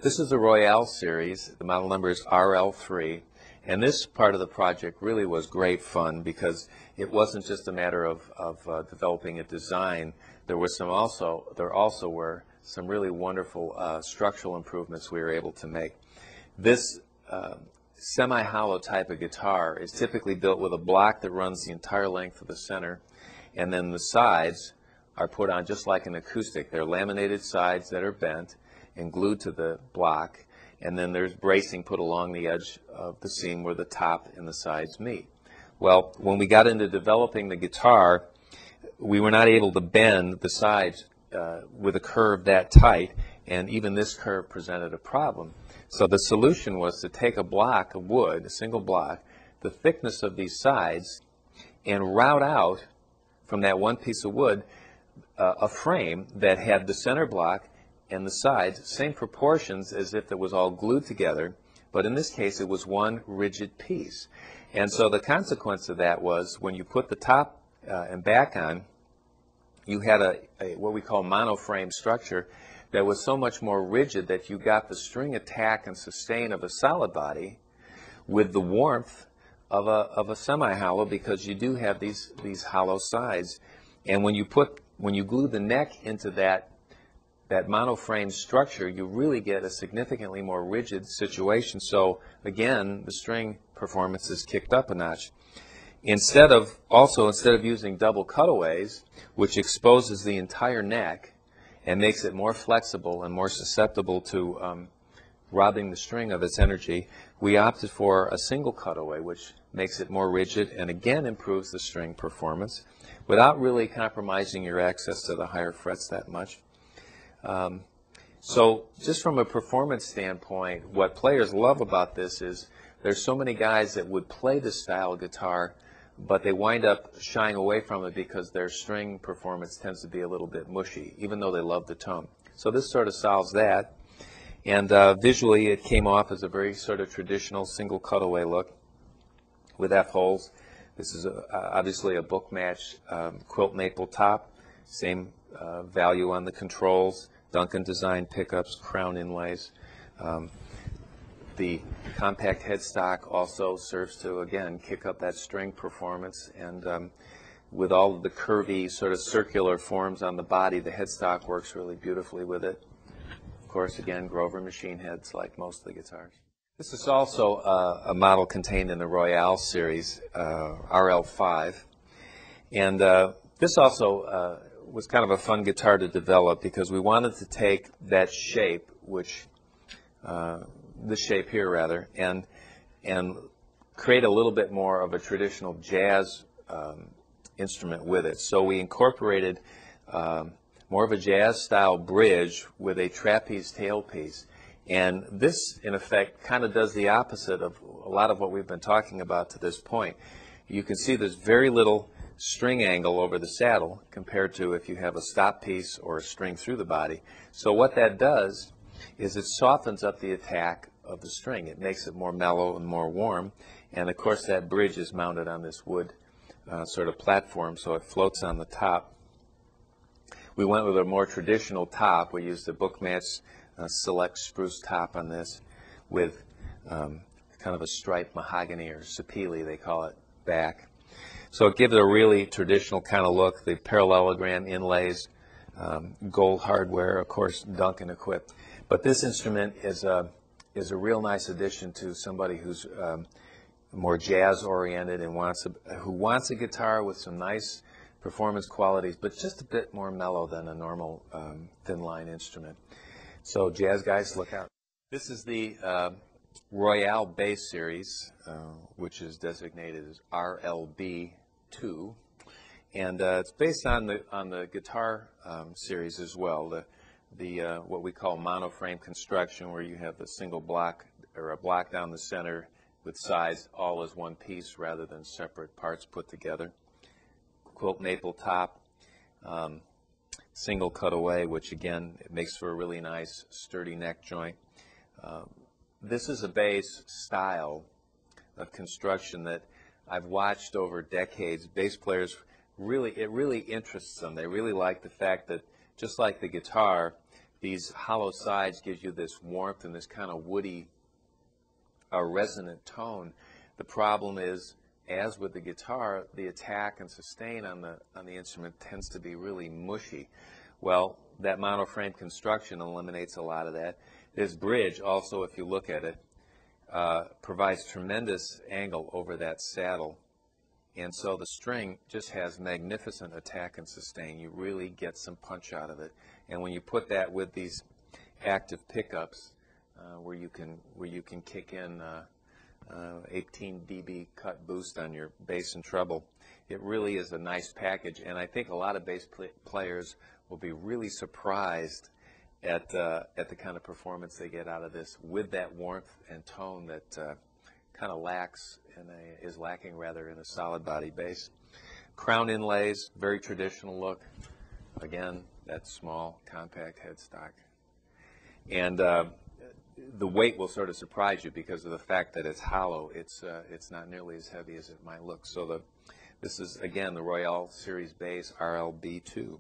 This is the Royale series. The model number is RL3. And this part of the project really was great fun because it wasn't just a matter of developing a design. There also were some really wonderful structural improvements we were able to make. This semi-hollow type of guitar is typically built with a block that runs the entire length of the center, and then the sides are put on just like an acoustic. They're laminated sides that are bent and glued to the block, and then there's bracing put along the edge of the seam where the top and the sides meet. Well, when we got into developing the guitar, we were not able to bend the sides with a curve that tight, and even this curve presented a problem. So the solution was to take a block of wood, a single block, the thickness of these sides, and route out from that one piece of wood a frame that had the center block and the sides, same proportions as if it was all glued together, but in this case it was one rigid piece. And so the consequence of that was when you put the top and back on, you had what we call monoframe structure that was so much more rigid that you got the string attack and sustain of a solid body with the warmth of a semi-hollow, because you do have these hollow sides. And when you glue the neck into that monoframe structure, you really get a significantly more rigid situation. So again, the string performance is kicked up a notch. Instead of using double cutaways, which exposes the entire neck and makes it more flexible and more susceptible to robbing the string of its energy, we opted for a single cutaway, which makes it more rigid and again improves the string performance without really compromising your access to the higher frets that much. So just from a performance standpoint, what players love about this is there's so many guys that would play this style of guitar, but they wind up shying away from it because their string performance tends to be a little bit mushy, even though they love the tone. So this sort of solves that. And visually, it came off as a very sort of traditional single cutaway look with F-holes. This is obviously a book match quilt maple top, same value on the controls, Duncan design pickups, crown inlays. The compact headstock also serves to, again, kick up that string performance, and with all of the curvy sort of circular forms on the body, the headstock works really beautifully with it. Of course, again, Grover machine heads like most of the guitars. This is also a model contained in the Royale series, RL5, and this also was kind of a fun guitar to develop because we wanted to take that shape, this shape here rather, and create a little bit more of a traditional jazz instrument with it. So we incorporated more of a jazz style bridge with a trapeze tailpiece, and this in effect kind of does the opposite of a lot of what we've been talking about to this point. You can see there's very little string angle over the saddle compared to if you have a stop piece or a string through the body. So what that does is it softens up the attack of the string. It makes it more mellow and more warm, and of course that bridge is mounted on this wood sort of platform, so it floats on the top. We went with a more traditional top. We used a book match select spruce top on this with kind of a striped mahogany, or sapele they call it, back. So it gives it a really traditional kind of look. The parallelogram inlays, gold hardware, of course Duncan equipped. But this instrument is a real nice addition to somebody who's more jazz oriented and who wants a guitar with some nice performance qualities, but just a bit more mellow than a normal thin line instrument. So jazz guys, look out. This is the Royale bass series, which is designated as RLB2, and it's based on the guitar series as well. The what we call monoframe construction, where you have a single block or a block down the center with sides all as one piece rather than separate parts put together. Quilt maple top, single cutaway, which again it makes for a really nice sturdy neck joint. This is a bass style of construction that I've watched over decades. Bass players it really interests them. They really like the fact that just like the guitar, these hollow sides gives you this warmth and this kind of woody, resonant tone. The problem is, as with the guitar, the attack and sustain on the instrument tends to be really mushy. Well, that monoframe construction eliminates a lot of that. This bridge also, if you look at it, provides tremendous angle over that saddle. And so the string just has magnificent attack and sustain. You really get some punch out of it. And when you put that with these active pickups, where you can kick in 18 dB cut boost on your bass and treble, it really is a nice package. And I think a lot of bass players will be really surprised at the kind of performance they get out of this with that warmth and tone that kind of is lacking rather in a solid body bass. Crown inlays, very traditional look. Again, that small compact headstock. And the weight will sort of surprise you because of the fact that it's hollow. It's not nearly as heavy as it might look. So this is, again, the Royale series bass RLB2.